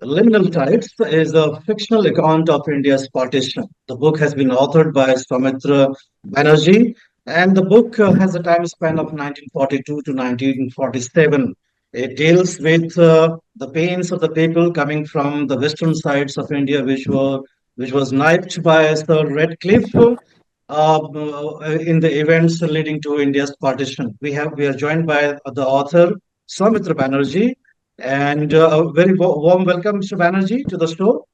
Liminal Tides is a fictional account of India's partition. The book has been authored by Soumitra Banerji, and the book has a time span of 1942 to 1947. It deals with the pains of the people coming from the western sides of India, which was knifed by Sir Redcliffe in the events leading to India's partition. We are joined by the author Soumitra Banerji, and a very warm welcome, Mr. Banerjee, to the show.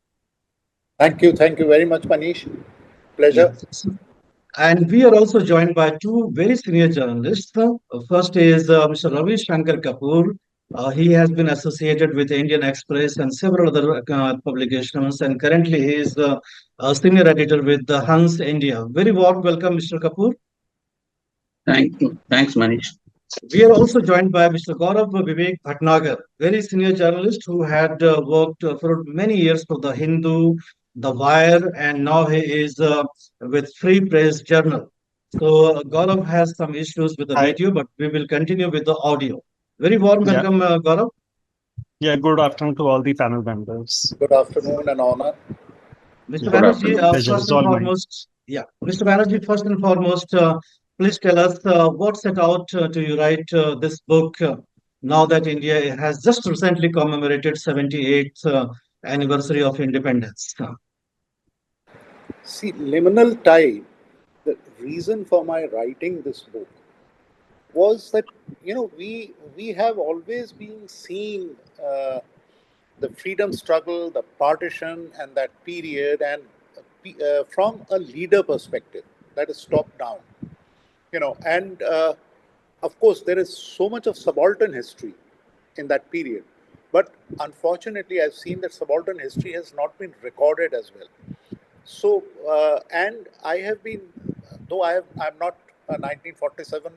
Thank you very much, Manish. Pleasure. Yes. And we are also joined by two very senior journalists. First is Mr. Ravi Shankar Kapoor. He has been associated with Indian Express and several other publications, and currently he is a senior editor with the Hans India. Very warm welcome, Mr. Kapoor. Thank you. Thanks, Manish. We are also joined by Mr. Gaurav Vivek Bhatnagar, very senior journalist who had worked for many years for the Hindu, the Wire, and now he is with Free Press Journal. So Gaurav has some issues with the Hi. video, but we will continue with the audio. Very warm Yeah. welcome, Gaurav. Yeah, good afternoon to all the panel members. Good afternoon and honor. Mr. Good Banerjee, afternoon. Pleasure first is and all mine. foremost, yeah, Mr. Banerjee, first and foremost, please tell us what set out to you write this book now that India has just recently commemorated 78th anniversary of independence. See, Liminal Tide, the reason for my writing this book was that, we have always been seeing the freedom struggle, the partition, and that period, and from a leader perspective, that is top down. And of course, there is so much of subaltern history in that period. But unfortunately, I've seen that subaltern history has not been recorded as well. So, and I have been, though I'm not a 1947,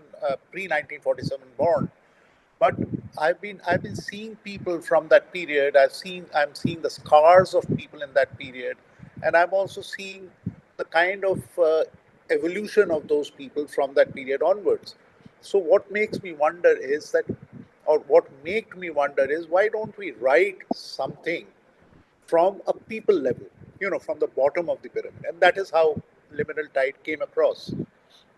pre-1947 born, but I've been seeing people from that period. I'm seeing the scars of people in that period, and I'm also seeing the kind of evolution of those people from that period onwards. So what makes me wonder is that, or what made me wonder is, why don't we write something from a people level, from the bottom of the pyramid? And that is how Liminal Tide came across,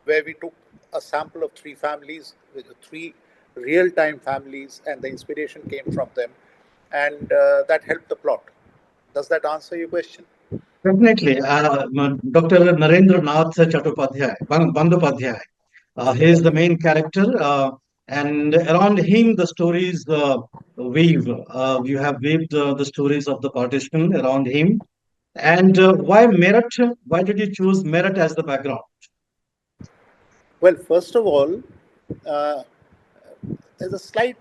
where we took a sample of three families, with three real-time families, and the inspiration came from them, and that helped the plot. Does that answer your question? Definitely. Dr. Narendra Nath Bandypadhyay. He is the main character, and around him the stories weave. You have weaved the stories of the partition around him. And why Meerut? Why did you choose Meerut as the background? Well, first of all, uh, there's a slight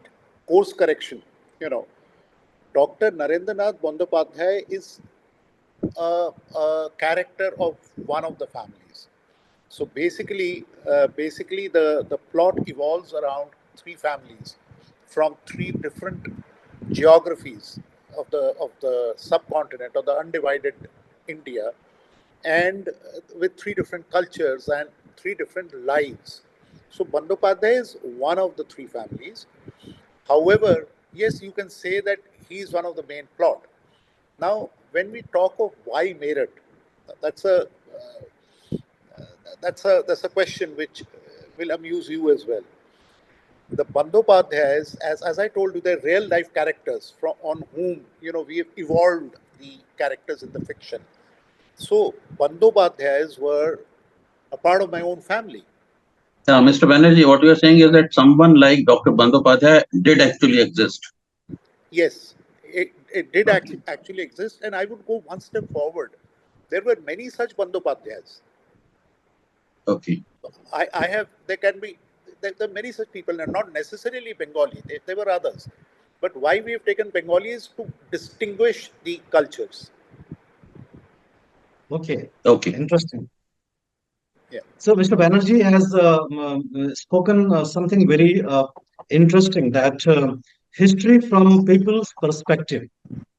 course correction. Dr. Narendra Nath Bandypadhyay is a character of one of the families. So basically, the plot evolves around three families from three different geographies of the subcontinent, of the undivided India, and with three different cultures and three different lives. So Bandypadhyay is one of the three families. However, yes, you can say that he is one of the main plot. Now, when we talk of why Meerut, that's a that's a question which will amuse you as well. The Bandyopadhyayas, as I told you, they're real life characters from on whom we have evolved the characters in the fiction. So Bandyopadhyayas were a part of my own family. Mr. Banerjee, what you are saying is that someone like Dr. Bandyopadhyay did actually exist. Yes, it did actually exist, and I would go one step forward. There were many such Bandyopadhyayas. Okay. I have, there are many such people, and not necessarily Bengali, there were others. But why we have taken Bengali is to distinguish the cultures. Okay, Okay. interesting. Yeah. So, Mr. Banerjee has spoken something very interesting, that history from people's perspective.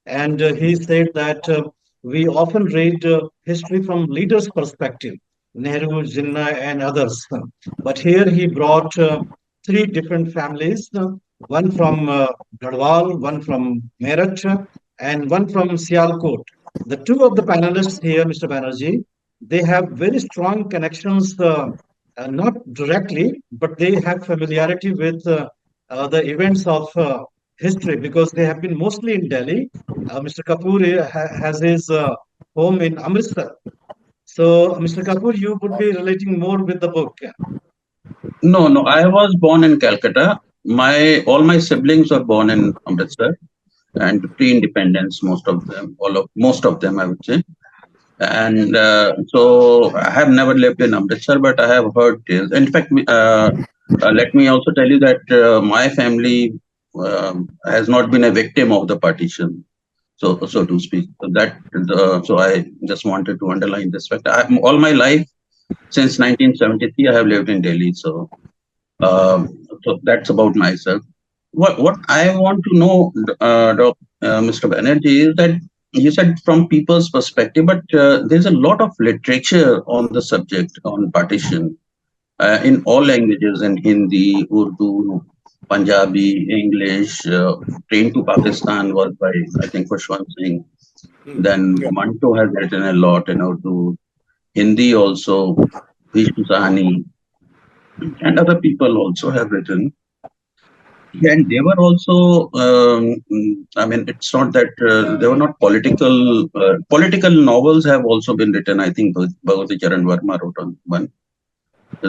And he said that we often read history from leaders' perspective, Nehru, Jinnah, and others. But here he brought three different families, one from Garhwal, one from Meerut, and one from Sialkot. The two of the panelists here, Mr. Banerjee, they have very strong connections, not directly, but they have familiarity with the events of history because they have been mostly in Delhi. Mr. Kapoor has his home in Amritsar. So, Mr. Kapoor, you would be relating more with the book. No, no. I was born in Calcutta. My all my siblings were born in Amritsar and pre-independence. Most of them, I would say. And so I have never lived in Amritsar, but I have heard tales. In fact, let me also tell you that my family has not been a victim of the partition, so to speak. So I just wanted to underline this fact. All my life since 1973, I have lived in Delhi. So that's about myself. What I want to know, Mr. Banerjee, is that you said from people's perspective, but there's a lot of literature on the subject on partition in all languages, in Hindi, Urdu, Punjabi, English. Train to Pakistan was by, I think, Khushwant Singh. Then Yeah. Manto has written a lot in Urdu. Hindi also, Vishnu Sahani, and other people also have written. And they were also, I mean, it's not that they were not political. Political novels have also been written. I think Bhagavati Charan Verma wrote on one.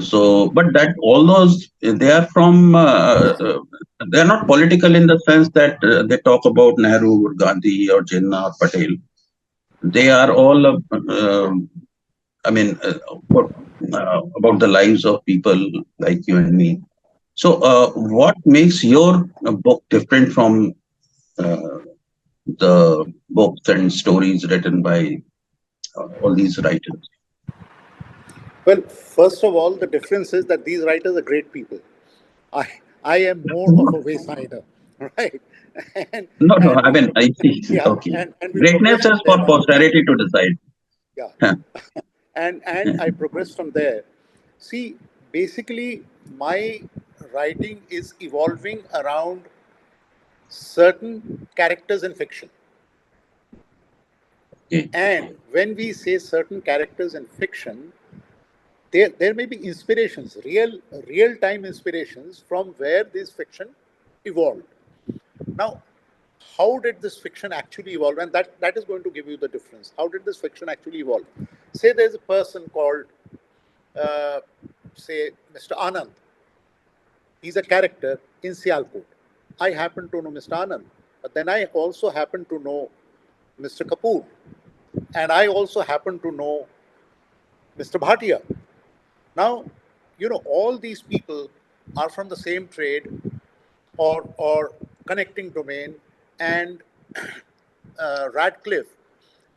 So, but that all those, they are from, they are not political in the sense that they talk about Nehru or Gandhi or Jinnah or Patel. They are all, I mean, about the lives of people like you and me. So, what makes your book different from uh, the books and stories written by all these writers? Well, first of all, the difference is that these writers are great people. I I am more of a waysider, right? And No, no, and I we mean, I see. yeah, Okay. and we Greatness progress from is there for on. posterity to decide. Yeah, Huh. and I progress from there. See, basically, my writing is evolving around certain characters in fiction. Okay. And when we say certain characters in fiction, there may be inspirations, real time inspirations from where this fiction evolved. Now, how did this fiction actually evolve? And that is going to give you the difference. How did this fiction actually evolve? Say there's a person called, uh, say, Mr. Anand. He's a character in Sialkot. I happen to know Mr. Anand, but then I also happen to know Mr. Kapoor, and I also happen to know Mr. Bhatia. Now, all these people are from the same trade or connecting domain, and Radcliffe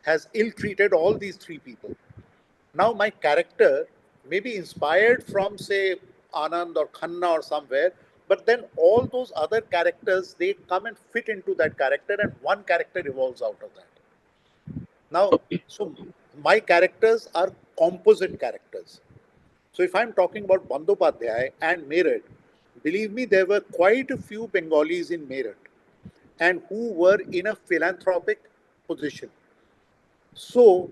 has ill-treated all these three people. Now, my character may be inspired from, say, Anand or Khanna or somewhere, but then all those other characters, they come and fit into that character, and one character evolves out of that. Now, Okay. so my characters are composite characters. So if I'm talking about Bandyopadhyay and Meerut, believe me, there were quite a few Bengalis in Meerut and who were in a philanthropic position. So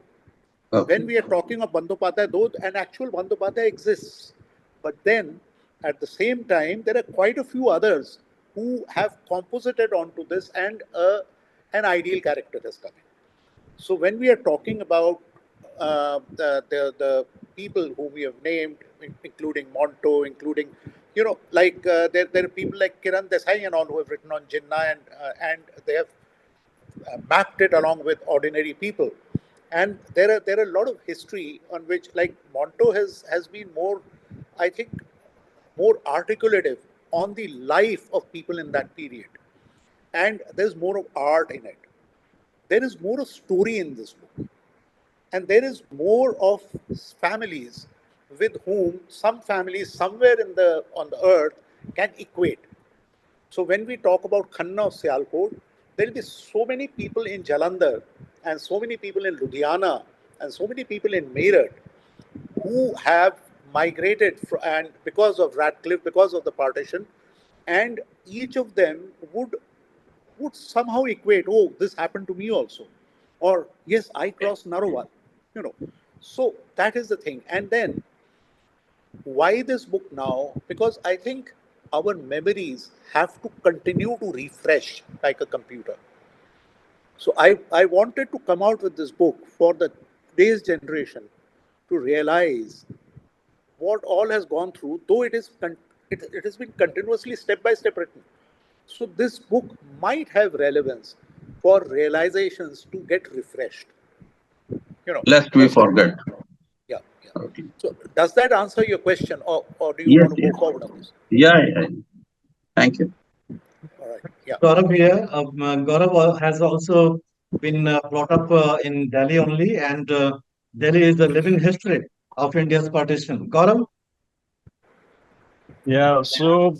when Okay. we are talking of Bandyopadhyay, though an actual Bandyopadhyay exists, but then at the same time, there are quite a few others who have composited onto this, and an ideal character has come in. So when we are talking about the people whom we have named, including Monto, including there are people like Kiran Desai and all who have written on Jinnah, and they have mapped it along with ordinary people. And there are a lot of history on which, like, Monto has been more, I think, more articulative on the life of people in that period, and there's more of art in it. There is more of story in this book, and there is more of families with whom some families somewhere in the on the earth can equate. So when we talk about Khanna of Sialkot, there will be so many people in Jalandhar and so many people in Ludhiana and so many people in Meerut who have migrated and because of Radcliffe, because of the partition, and each of them would somehow equate, oh, this happened to me also. Or, yes, I crossed Narowal. You know. So that is the thing. And then why this book now? Because I think our memories have to continue to refresh like a computer. So I wanted to come out with this book for the today's generation to realize what all has gone through, though it has been continuously step by step written. So this book might have relevance for realizations to get refreshed. You know, Lest we does that? forget. Yeah, yeah. Okay. So does that answer your question, or do you Yes, want to go yes. forward on this? Yeah, yeah. Thank you. All right. Yeah. Gaurav here. Gaurav has also been brought up in Delhi only, and Delhi is the living history of India's partition. Gaurav? Yeah. So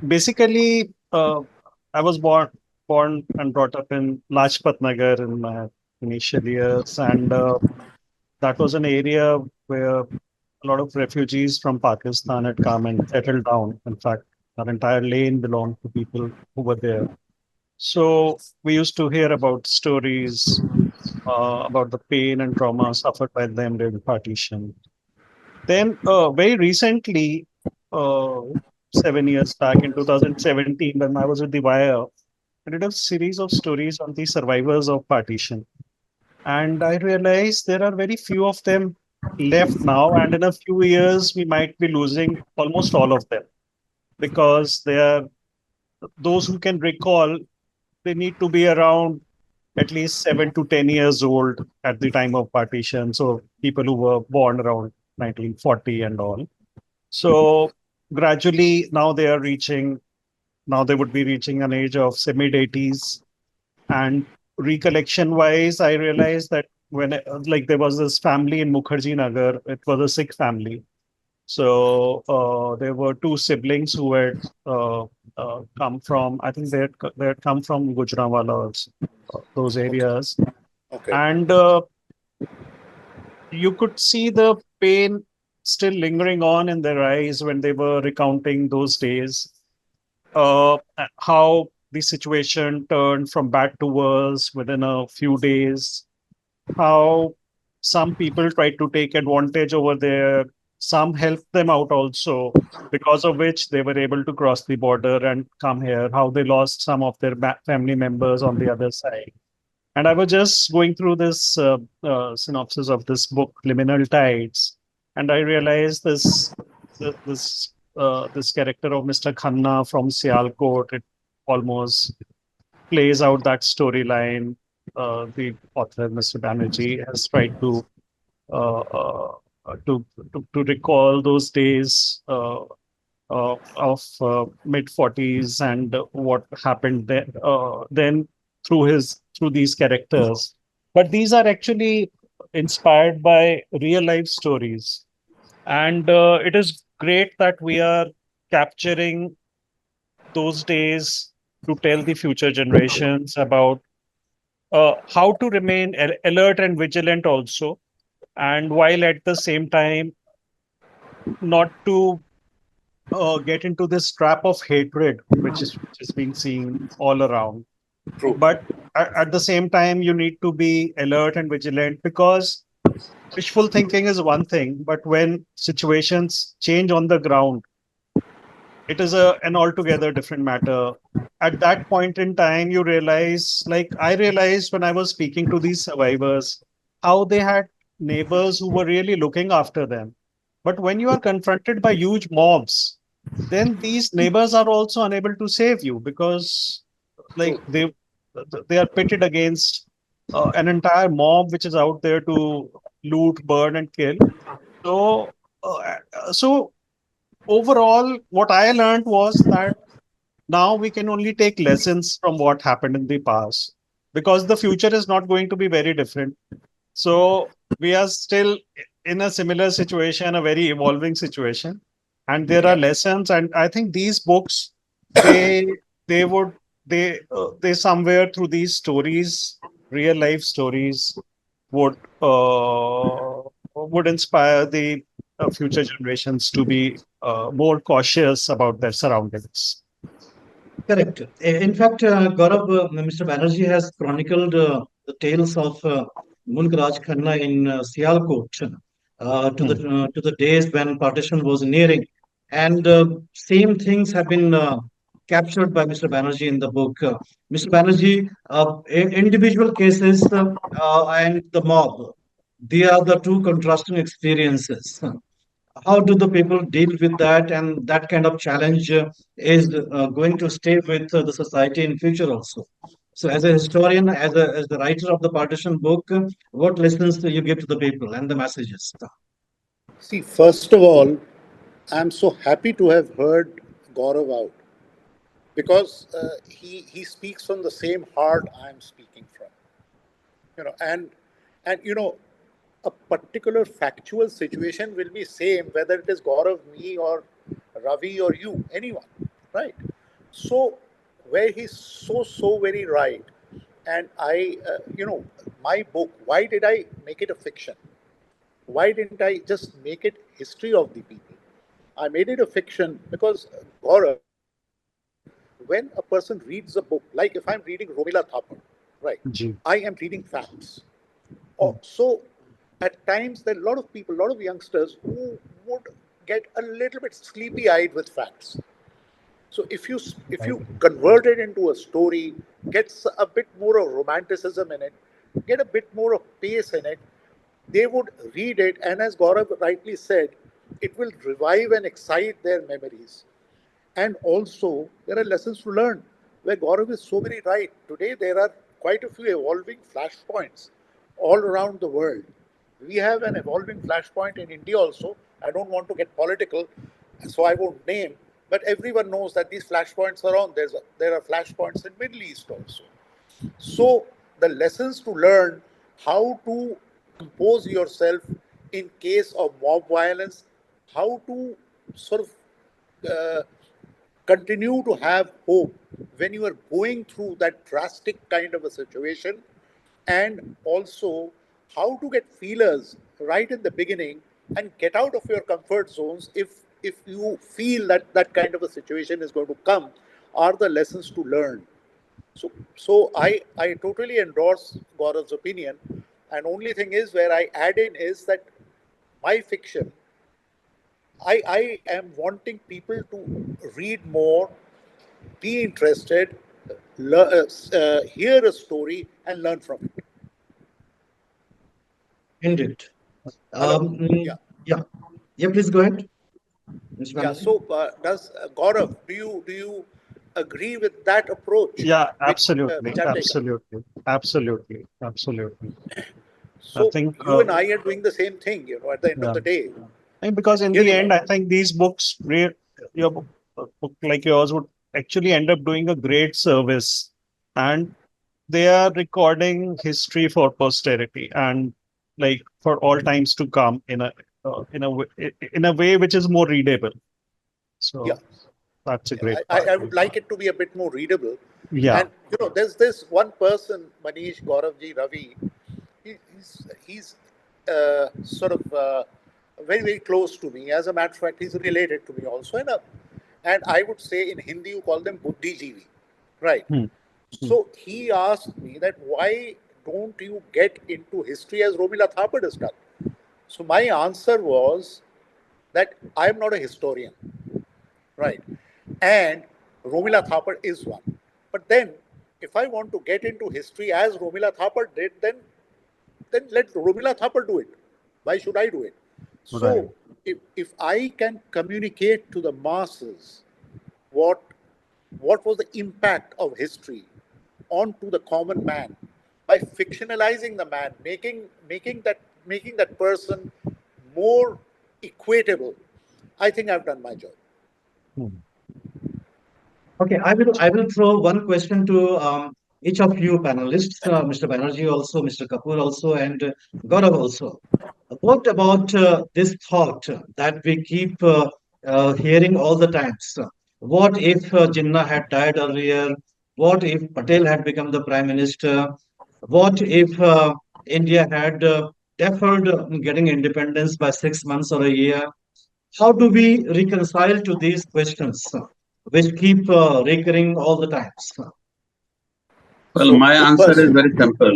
basically, I was born and brought up in Lajpat Nagar in my initial years, and that was an area where a lot of refugees from Pakistan had come and settled down. In fact, our entire lane belonged to people who were there. So we used to hear about stories about the pain and trauma suffered by them during partition. Then, very recently, uh, 7 years back in 2017, when I was with the Wire, I did a series of stories on the survivors of partition. And I realized there are very few of them left now. And in a few years, we might be losing almost all of them because they are those who can recall, they need to be around at least 7 to 10 years old at the time of partition. So people who were born around 1940 and all. So gradually now they are reaching, now they would be reaching an age of mid 80s. And recollection wise, I realized that when like there was this family in Mukherjee Nagar, it was a Sikh family. So there were two siblings who had come from, I think they had come from Gujranwala, those Okay. areas. Okay. And you could see the pain still lingering on in their eyes when they were recounting those days. How the situation turned from bad to worse within a few days, how some people tried to take advantage over there, some helped them out also, because of which they were able to cross the border and come here, how they lost some of their family members on the other side. And I was just going through this synopsis of this book, Liminal Tides, and I realized this character of Mr. Khanna from Sialkot, it almost plays out that storyline. The author, Mr. Banerjee, has tried uh, uh, to recall those days of mid 40s and what happened then through these characters. But these are actually inspired by real life stories, and it is great that we are capturing those days to tell the future generations about how to remain alert and vigilant also, and while at the same time not to get into this trap of hatred which is being seen all around. True. But at the same time, you need to be alert and vigilant, because wishful thinking is one thing, but when situations change on the ground, it is an altogether different matter. At that point in time, you realize, like I realized when I was speaking to these survivors, how they had neighbors who were really looking after them. But when you are confronted by huge mobs, then these neighbors are also unable to save you, because like True. they are pitted against an entire mob which is out there to loot, burn, and kill. So overall, what I learned was that now we can only take lessons from what happened in the past, because the future is not going to be very different. So we are still in a similar situation, a very evolving situation, and there are Yeah. lessons. And I think these books, they they would they somewhere through these stories, real life stories, would would inspire the future generations to be more cautious about their surroundings. Correct. In fact, Gaurav, Mr. Banerjee has chronicled the tales of Mulk Raj Khanna in Sialkot Hmm. to the days when partition was nearing, and same things have been captured by Mr. Banerjee in the book. Mr. Banerjee, individual cases and the mob, they are the two contrasting experiences. How do the people deal with that, and that kind of challenge is going to stay with the society in future also. So as a historian, as the writer of the partition book, what lessons do you give to the people and the messages? See, first of all, I'm so happy to have heard Gaurav out because he speaks from the same heart I'm speaking from. And a particular factual situation will be same whether it is Gaurav, me, or Ravi, or you, anyone, right? So where he's so very right, and my book. Why did I make it a fiction? Why didn't I just make it history of the people? I made it a fiction because Gaurav, when a person reads a book, like if I'm reading Romila Thapar, right, Ji. I am reading facts. Hmm. So at times there are a lot of people, a lot of youngsters who would get a little bit sleepy eyed with facts. So if you convert it into a story, gets a bit more of romanticism in it, get a bit more of pace in it, they would read it, and as Gaurav rightly said, it will revive and excite their memories. And also, there are lessons to learn. Where Gaurav is so very right. Today, there are quite a few evolving flashpoints all around the world. We have an evolving flashpoint in India also. I don't want to get political, so I won't name. But everyone knows that these flashpoints are on. There are flashpoints in Middle East also. So the lessons to learn how to compose yourself in case of mob violence, how to sort of uh, continue to have hope when you are going through that drastic kind of a situation, and also how to get feelers right in the beginning and get out of your comfort zones if you feel that that kind of a situation is going to come, are the lessons to learn. So I totally endorse Gaurav's opinion, and only thing is where I add in is that my fiction, I am wanting people to read more, be interested, hear a story, and learn from it. Indeed. Hello, Mm, yeah, yeah, yeah. Please go ahead, Mr. yeah. Banerjee. So does Gaurav, do you agree with that approach Yeah, which absolutely, I've taken? absolutely, absolutely, absolutely. I So think, you and I are doing the same thing, at the end of yeah, the day, and because in the hearing end, out. I think these books, your book like yours would actually end up doing a great service, and they are recording history for posterity and like for all times to come in a way which is more readable. Yeah. So that's a Yeah, great I, part. I would like it to be a bit more readable. Yeah. And there's this one person, Manish, Gauravji, Ravi. He's sort of very very close to me. As a matter of fact, he's related to me also. And I would say in Hindi you call them Buddhijeevi, right? Hmm. Hmm. So he asked me that why don't you get into history as Romila Thapar has done? So my answer was that I am not a historian, right? And Romila Thapar is one. But then, if I want to get into history as Romila Thapar did, then let Romila Thapar do it. Why should I do it? Right. So, if I can communicate to the masses what what was the impact of history onto the common man by fictionalizing the man, making that person more equatable, I think I've done my job. Hmm. Okay, I will throw one question to each of you panelists, Mr. Banerjee also, Mr. Kapoor also, and Gaurav also. What about this thought that we keep hearing all the times? What if Jinnah had died earlier? What if Patel had become the prime minister? What if India had deferred getting independence by 6 months or a year? How do we reconcile to these questions? which keep recurring all the times. Well, So, my answer is Utpal, very simple.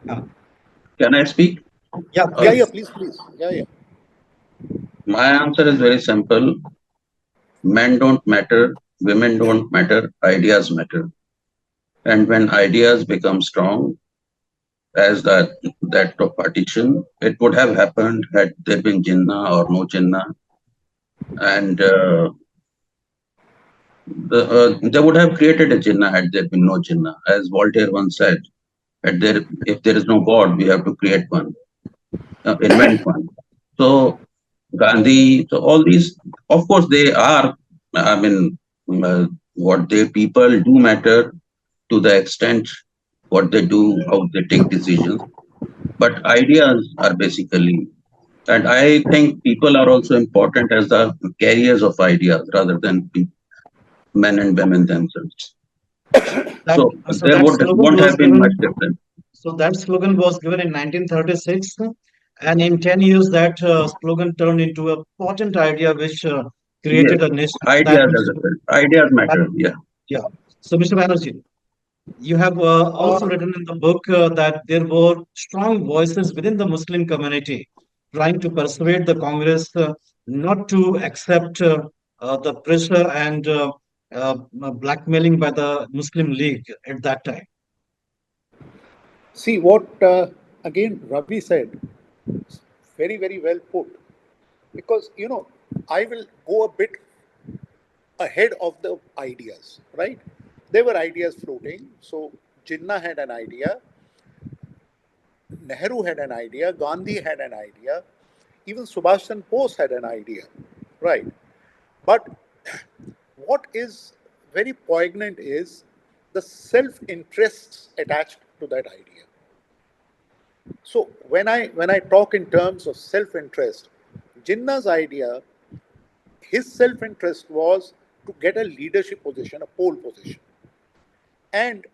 Yeah, Can I speak? yeah, yeah, Or yeah, please. please, please. Yeah, yeah. my answer is very simple. Men don't matter, women don't matter, ideas matter. And when ideas become strong, as that of partition, it would have happened had there been Jinnah or no Jinnah, and they would have created a Jinnah had there been no Jinnah. As Voltaire once said, if there is no God, we have to create one, invent one. So Gandhi, so all these, of course, they are. I mean, what they people do matter to the extent what they do, how they take decisions. But ideas are basically, and I think people are also important as the carriers of ideas rather than men and women themselves. That So so there that would slogan won't was have been much given. difference. So that slogan was given in 1936, and in 10 years, that slogan turned into a potent idea which Yes, created a nation. That ideas, as means, I said, ideas that, matter. Yeah. yeah. So, Mr. Banerjee, you have also written in the book that there were strong voices within the Muslim community trying to persuade the Congress not to accept the pressure and blackmailing by the Muslim League at that time. See what again Ravi said, very, very well put. Because, I will go a bit ahead of the ideas, right? There were ideas floating. So, Jinnah had an idea, Nehru had an idea, Gandhi had an idea, even Subhash Chandra Bose had an idea, right? But what is very poignant is the self interests attached to that idea. So when I talk in terms of self interest, Jinnah's idea, his self interest was to get a leadership position, a pole position. And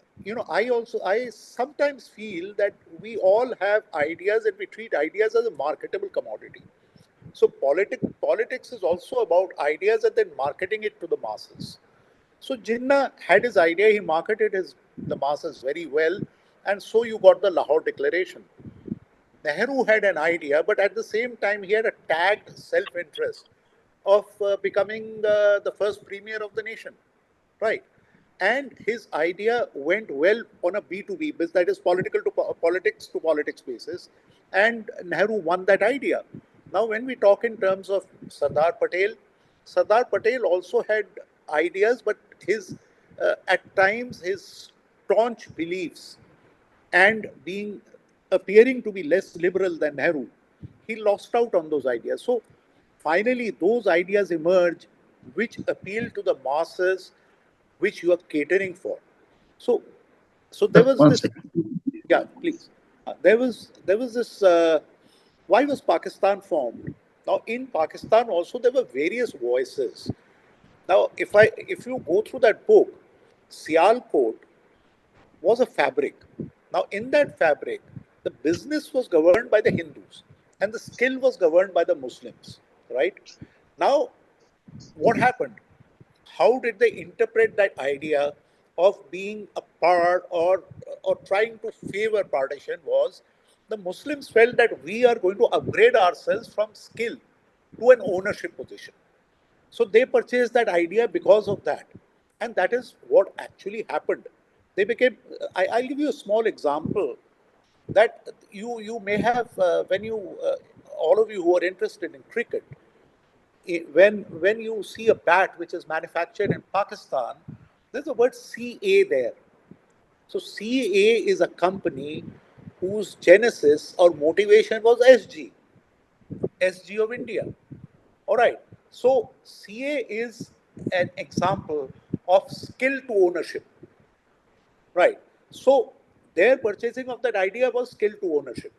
I sometimes feel that we all have ideas and we treat ideas as a marketable commodity. So politics is also about ideas and then marketing it to the masses. So Jinnah had his idea, he marketed his the masses very well, and so you got the Lahore Declaration. Nehru had an idea, but at the same time, he had a tagged self interest of becoming the first premier of the nation, right? And his idea went well on a B2B, that is politics to politics basis, and Nehru won that idea. Now, when we talk in terms of Sardar Patel also had ideas, but his at times his staunch beliefs and being appearing to be less liberal than Nehru, he lost out on those ideas. So finally, those ideas emerge which appeal to the masses, which you are catering for. So, so there was One this. second. Yeah, please. There was this. Why was Pakistan formed? Now, in Pakistan also there were various voices. Now, if you go through that book, Sialkot was a fabric. Now, in that fabric, the business was governed by the Hindus and the skill was governed by the Muslims, right? Now, what happened? How did they interpret that idea of being a part or trying to favor partition was the Muslims felt that we are going to upgrade ourselves from skill to an ownership position. So they purchased that idea because of that. And that is what actually happened. They became, I'll give you a small example that you may have, all of you who are interested in cricket, when you see a bat which is manufactured in Pakistan, there's the word CA there. So CA is a company whose genesis or motivation was SG of India. All right. So CA is an example of skill to ownership. Right. So their purchasing of that idea was skill to ownership.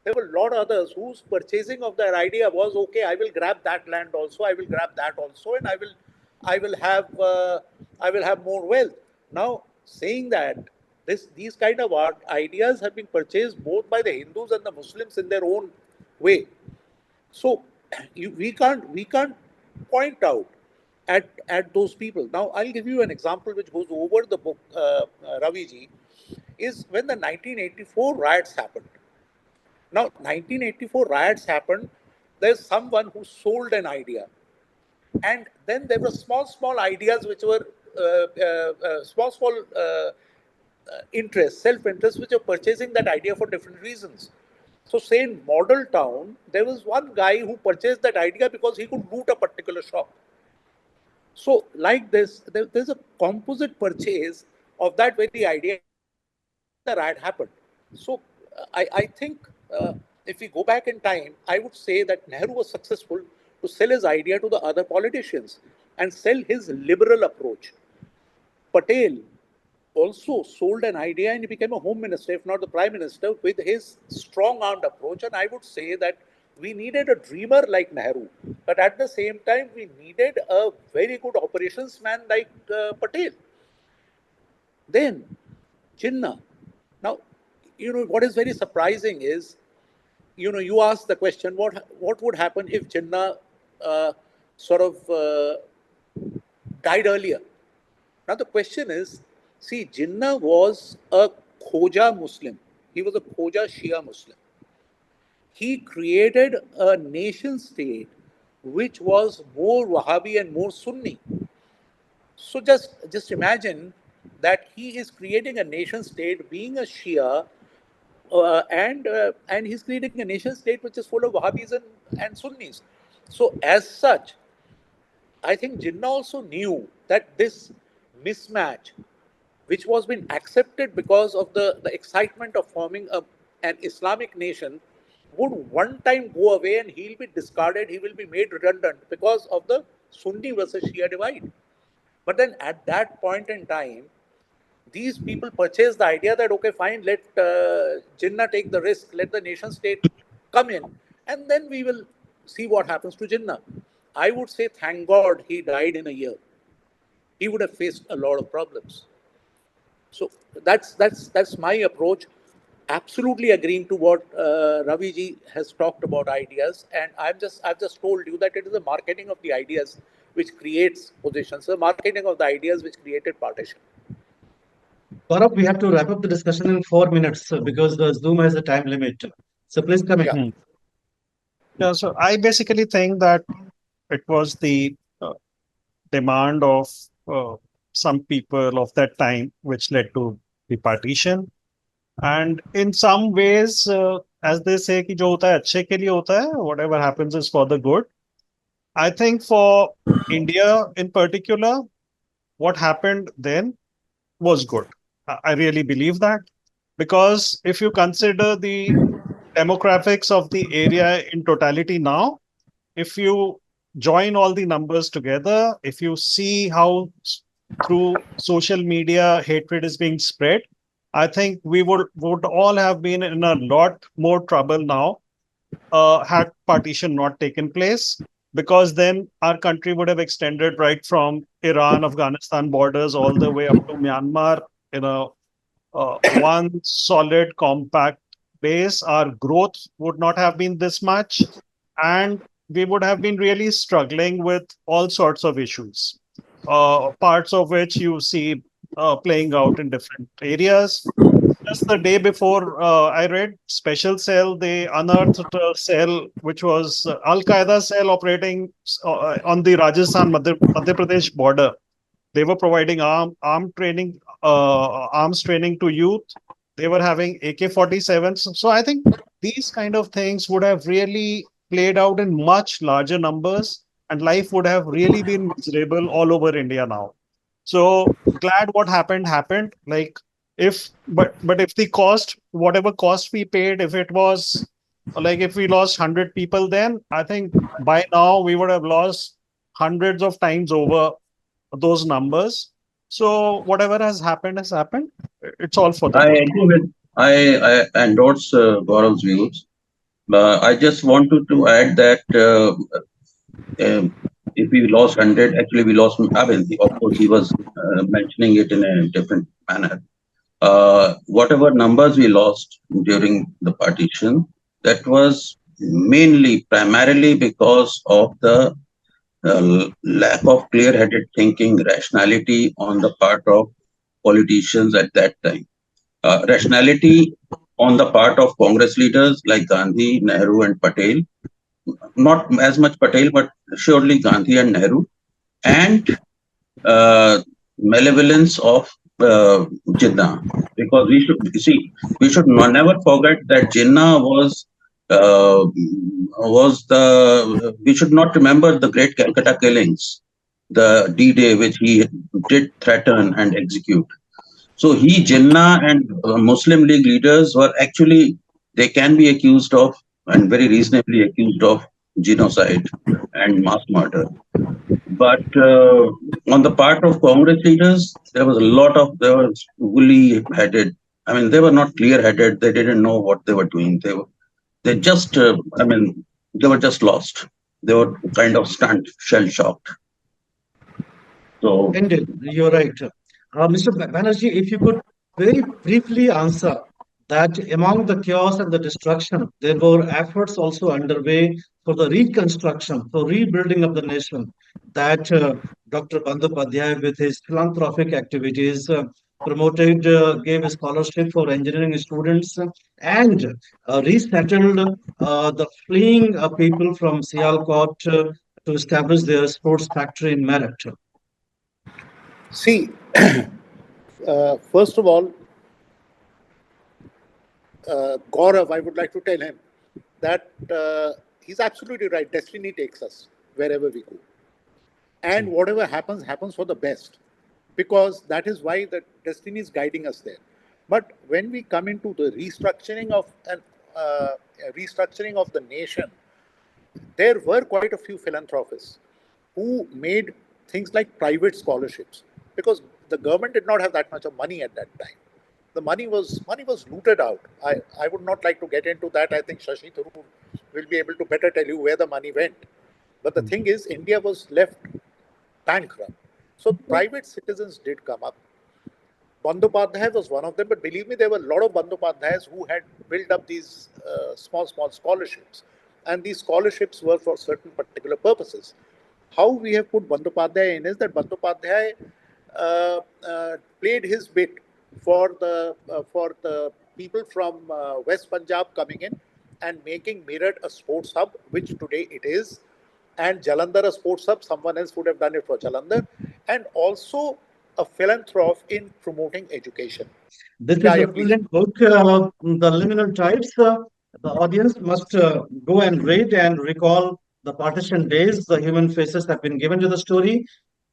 There were a lot of others whose purchasing of that idea was okay. I will grab that land also. I will grab that also, and I will have, I will have more wealth. Now, saying that these kind of ideas have been purchased both by the Hindus and the Muslims in their own way. So we can't point out at those people. Now, I'll give you an example which goes over the book, Ravi ji, is when the 1984 riots happened. Now, 1984 riots happened. There's someone who sold an idea, and then there were small ideas which were small interest, self-interest, which are purchasing that idea for different reasons. So, say in Model Town, there was one guy who purchased that idea because he could loot a particular shop. So, like this, there's a composite purchase of that very idea, and then the riot happened. So, I think if we go back in time, I would say that Nehru was successful to sell his idea to the other politicians and sell his liberal approach. Patel also sold an idea and he became a home minister, if not the prime minister, with his strong armed approach. And I would say that we needed a dreamer like Nehru, but at the same time, we needed a very good operations man like Patel. Then, Jinnah. Now, what is very surprising is, you asked the question, what would happen if Jinnah sort of died earlier? Now, the question is, see, Jinnah was a Khoja Muslim. He was a Khoja Shia Muslim. He created a nation state which was more Wahhabi and more Sunni. So just imagine that he is creating a nation state, being a Shia, and he's creating a nation state which is full of Wahhabis and Sunnis. So as such, I think Jinnah also knew that this mismatch, which was being accepted because of the excitement of forming an Islamic nation, would one time go away and he'll be discarded, he will be made redundant because of the Sunni versus Shia divide. But then at that point in time, these people purchased the idea that, okay, fine, let Jinnah take the risk, let the nation state come in, and then we will see what happens to Jinnah. I would say, thank God he died in a year. He would have faced a lot of problems. So that's my approach. Absolutely agreeing to what Ravi ji has talked about ideas, and I've just told you that it is the marketing of the ideas which creates positions, the marketing of the ideas which created partition. Gaurav, we have to wrap up the discussion in 4 minutes because the Zoom has a time limit. So please come in. Yeah. Hmm. Yeah, so I basically think that it was the demand of uh, some people of that time which led to the partition. And in some ways, as they say, कि जो होता है अच्छे के लिए होता है, whatever happens is for the good. I think for India in particular, what happened then was good. I really believe that because if you consider the demographics of the area in totality now, if you join all the numbers together, if you see how through social media hatred is being spread, I think we would all have been in a lot more trouble now had partition not taken place, because then our country would have extended right from Iran, Afghanistan borders all the way up to Myanmar in a one solid, compact base. Our growth would not have been this much, and we would have been really struggling with all sorts of issues, parts of which you see playing out in different areas. Just the day before I read Special Cell, they unearthed a cell which was Al Qaeda cell operating on the Rajasthan Madhya Pradesh border. They were providing arms training to youth. They were having AK-47s. So I think these kind of things would have really played out in much larger numbers, and life would have really been miserable all over India now. So glad what happened happened. Like but if the cost, whatever cost we paid, if it was like if we lost 100 people, then I think by now we would have lost hundreds of times over those numbers. So whatever has happened has happened. It's all for the I good. agree with I endorse Gaurav's views. I just wanted to add that if we lost 100, actually we lost. I mean, of course, he was mentioning it in a different manner. Whatever numbers we lost during the partition, that was mainly, primarily because of the lack of clear-headed thinking, rationality on the part of politicians at that time. Rationality on the part of Congress leaders like Gandhi, Nehru, and Patel. Not as much Patel, but surely Gandhi and Nehru. And malevolence of Jinnah, because we should never forget that Jinnah was the we should not remember the great Calcutta killings, the D-Day which he did threaten and execute. So Jinnah and Muslim League leaders were actually, they can be accused of, and very reasonably accused of, genocide and mass murder. But on the part of Congress leaders, they were woolly-headed. I mean, they were not clear-headed. They didn't know what they were doing. They just, they were just lost. They were kind of stunned, shell-shocked. So, Indeed, you're right. Mr. Banerjee, if you could very briefly answer that among the chaos and the destruction, there were efforts also underway for the reconstruction, for rebuilding of the nation, that Dr. Bandyopadhyay, with his philanthropic activities, promoted, gave a scholarship for engineering students, and resettled the fleeing people from Sialkot to establish their sports factory in Meerut. See, first of all, Gaurav, I would like to tell him that he's absolutely right. Destiny takes us wherever we go. And whatever happens, happens for the best. Because that is why the destiny is guiding us there. But when we come into the restructuring of the nation, there were quite a few philanthropists who made things like private scholarships, because the government did not have that much of money at that time. The money was looted out. I would not like to get into that. I think Shashi Tharoor will be able to better tell you where the money went. But the thing is, India was left bankrupt. So private citizens did come up. Bandyopadhyay was one of them, but believe me, there were a lot of Bandyopadhyayas who had built up these small scholarships. And these scholarships were for certain particular purposes. How we have put Bandyopadhyay in is that Bandyopadhyay played his bit for the people from West Punjab coming in and making Meerut a sports hub, which today it is, and Jalandhar a sports hub. Someone else would have done it for Jalandhar, and also a philanthropist in promoting education. This Yeah, is a yeah, please. brilliant book, The Liminal Tides. The audience must go and read and recall the partition days. The human faces have been given to the story.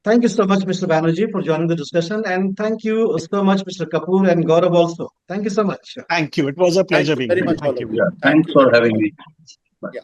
Thank you so much, Mr. Banerjee, for joining the discussion. And thank you so much, Mr. Kapoor and Gaurav also. Thank you so much. Thank you. It was a Thank pleasure you being very here. much, all Thank of you. you. yeah, Thank thanks you for very having much. me. Bye. Yeah.